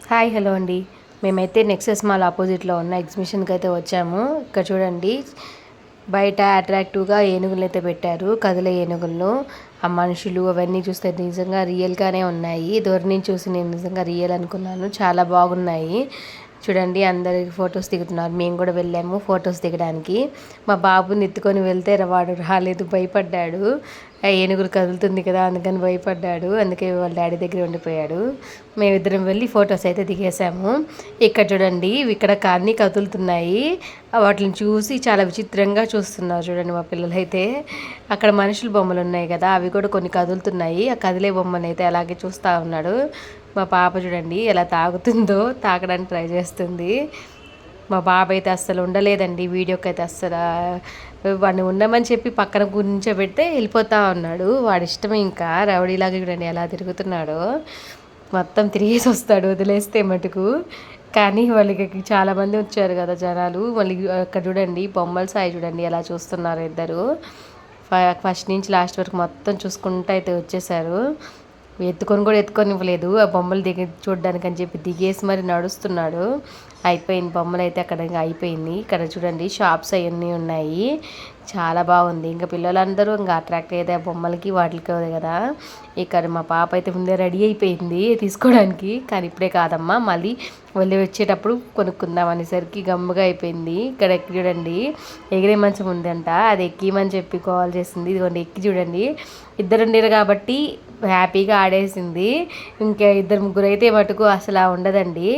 Hi hello అండి. మేమైతే nexus mall ఆపోజిట్లో ఉన్న ఎగ్జిబిషన్కి అయితే వచ్చాము. ఇక్కడ చూడండి, బయట అట్రాక్టివ్గా ఏనుగులు అయితే పెట్టారు, కదిలే ఏనుగులను. ఆ మనుషులు అవన్నీ చూస్తే నిజంగా రియల్గానే ఉన్నాయి. దూరం నుంచి చూసి నేను నిజంగా రియల్ అనుకున్నాను. చాలా బాగున్నాయి. చూడండి, అందరికి ఫొటోస్ దిగుతున్నారు. మేము కూడా వెళ్ళాము ఫొటోస్ దిగడానికి. మా బాబుని ఎత్తుకొని వెళ్తే వాడు రాలేదు, భయపడ్డాడు. ఏనుగురు కదులుతుంది కదా అందుకని భయపడ్డాడు. అందుకే వాళ్ళ డాడీ దగ్గర ఉండిపోయాడు. మేమిద్దరం వెళ్ళి ఫొటోస్ అయితే దిగేసాము. ఇక్కడ చూడండి, ఇక్కడ అన్నీ కదులుతున్నాయి. వాటిని చూసి చాలా విచిత్రంగా చూస్తున్నారు. చూడండి మా పిల్లలైతే. అక్కడ మనుషుల బొమ్మలు ఉన్నాయి కదా, అవి కూడా కొన్ని కదులుతున్నాయి. ఆ కదిలే బొమ్మను అయితే అలాగే చూస్తూ ఉన్నాడు. మా పాప చూడండి ఎలా తాగుతుందో, తాగడానికి ట్రై చేస్తుంది. మా బాబు అయితే అస్సలు ఉండలేదండి వీడియోకి అయితే. అస్సలు వాడిని ఉండమని చెప్పి పక్కన కూర్చోబెడితే వెళ్ళిపోతా ఉన్నాడు. వాడి ఇష్టమే, ఇంకా రౌడీలాగా చూడండి ఎలా తిరుగుతున్నాడో. మొత్తం తిరిగేసి వస్తాడు వదిలేస్తే మటుకు. కానీ వాళ్ళకి చాలామంది వచ్చారు కదా జనాలు. మళ్ళీ అక్కడ చూడండి బొమ్మల సాయి చూడండి ఎలా చూస్తున్నారు ఇద్దరు. ఫస్ట్ నుంచి లాస్ట్ వరకు మొత్తం చూసుకుంటూ అయితే వచ్చేసారు. ఎత్తుకొని కూడా ఎత్తుకొనివ్వలేదు, ఆ బొమ్మలు చూడడానికి అని చెప్పి దిగేసి మరి నడుస్తున్నాడు. అయిపోయింది బొమ్మలు అయితే అక్కడ ఇంకా అయిపోయింది. ఇక్కడ చూడండి షాప్స్ అవన్నీ ఉన్నాయి, చాలా బాగుంది. ఇంకా పిల్లలందరూ ఇంకా అట్రాక్ట్ అయ్యేది ఆ బొమ్మలకి వాటికి కదా. ఇక్కడ మా పాప అయితే ముందే రెడీ అయిపోయింది తీసుకోవడానికి. కానీ ఇప్పుడే కాదమ్మా, మళ్ళీ వెళ్ళి వచ్చేటప్పుడు కొనుక్కుందాం అనేసరికి గమ్ముగా అయిపోయింది. ఇక్కడ ఎక్కి చూడండి ఎగిరే మంచం ఉందంట, అది ఎక్కిమని చెప్పి కాల్ చేసింది. ఇదిగోండి ఎక్కి చూడండి. ఇద్దరు ఉండేరు కాబట్టి హ్యాపీగా ఆడేసింది. ఇంకా ఇద్దరు ముగ్గురు అయితే మటుకు అసలు ఉండదండి.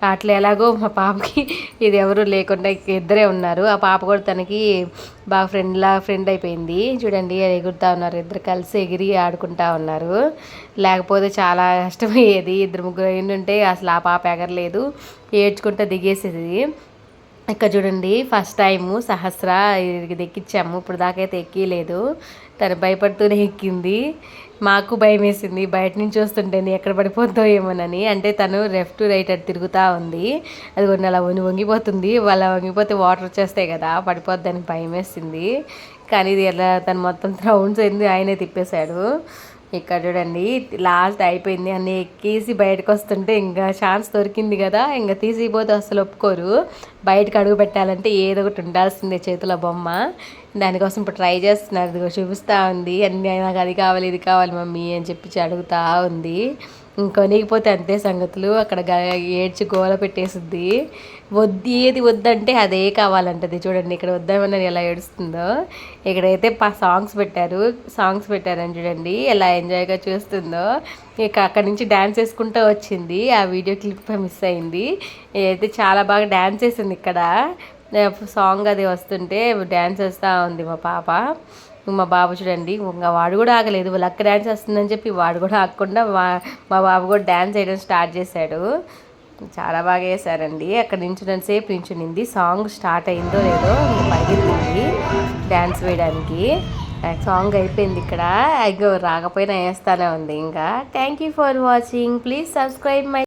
అట్లా ఎలాగో మా పాపకి ఇది ఎవరు లేకుండా ఇద్దరే ఉన్నారు. ఆ పాప కూడా తనకి బాగా ఫ్రెండ్ అయిపోయింది. చూడండి ఎగురుతూ ఉన్నారు, ఇద్దరు కలిసి ఎగిరి ఆడుకుంటా ఉన్నారు. లేకపోతే చాలా కష్టమయ్యేది. ఇద్దరు ముగ్గురు ఏంటంటే అసలు ఆ పాప ఎగరలేదు, ఏడ్చుకుంటూ దిగేసేది. ఇక్కడ చూడండి ఫస్ట్ టైము సహస్ర ఇది ఎక్కించాము. ఇప్పుడు దాకా అయితే ఎక్కలేదు, తను భయపడుతూనే ఎక్కింది. మాకు భయం వేసింది బయట నుంచి వస్తుంటే ఎక్కడ పడిపోద్దో ఏమోనని. అంటే తను లెఫ్ట్ రైట్ అటు తిరుగుతూ ఉంది. అది కొన్ని అలా వంగిపోతుంది. వాళ్ళ వంగిపోతే వాటర్ వచ్చేస్తాయి కదా, పడిపోద్దని భయం వేసింది. కానీ ఇది ఎలా తను మొత్తం రౌండ్స్ అయింది, ఆయనే తిప్పేశాడు. ఇక్కడ చూడండి లాస్ట్ అయిపోయింది, అన్నీ ఎక్కేసి బయటకు వస్తుంటే ఇంకా ఛాన్స్ దొరికింది కదా, ఇంకా తీసిపోతే అసలు ఒప్పుకోరు. బయటకు అడుగు పెట్టాలంటే ఏదో ఒకటి ఉండాల్సిందే చేతిలో బొమ్మ. దానికోసం ఇప్పుడు ట్రై చేస్తున్నారు, చూపిస్తూ ఉంది. అన్నీ నాకు అది కావాలి ఇది కావాలి మమ్మీ అని చెప్పి అడుగుతూ ఉంది. ఇంకొనిగిపోతే అంతే సంగతులు. అక్కడ ఏడ్చి గోల పెట్టేస్తుంది. ఏది వద్దంటే అదే కావాలంటది. చూడండి ఇక్కడ వద్దామని ఎలా ఏడుస్తుందో. ఇక్కడైతే సాంగ్స్ పెట్టారని చూడండి ఎలా ఎంజాయ్గా చూస్తుందో. ఇక అక్కడి నుంచి డ్యాన్స్ వేసుకుంటూ వచ్చింది. ఆ వీడియో క్లిప్ మిస్ అయింది. అయితే చాలా బాగా డ్యాన్స్ వేసింది ఇక్కడ. సాంగ్ అది వస్తుంటే డ్యాన్స్ వేస్తూ ఉంది మా పాప. మా బాబు చూడండి ఇంకా వాడు కూడా ఆగలేదు. వాళ్ళ అక్క డ్యాన్స్ వస్తుందని చెప్పి వాడు కూడా ఆగకుండా మా బాబు కూడా డ్యాన్స్ వేయడం స్టార్ట్ చేశాడు. చాలా బాగా వేశారండి. అక్కడ నించున్నంతసేపు నించునింది. సాంగ్ స్టార్ట్ అయిందో లేదో పరిగెత్తింది డ్యాన్స్ వేయడానికి. సాంగ్ అయిపోయింది. ఇక్కడ అయ్యో రాకపోయినా వేస్తానే ఉంది. ఇంకా thank you for watching. Please subscribe my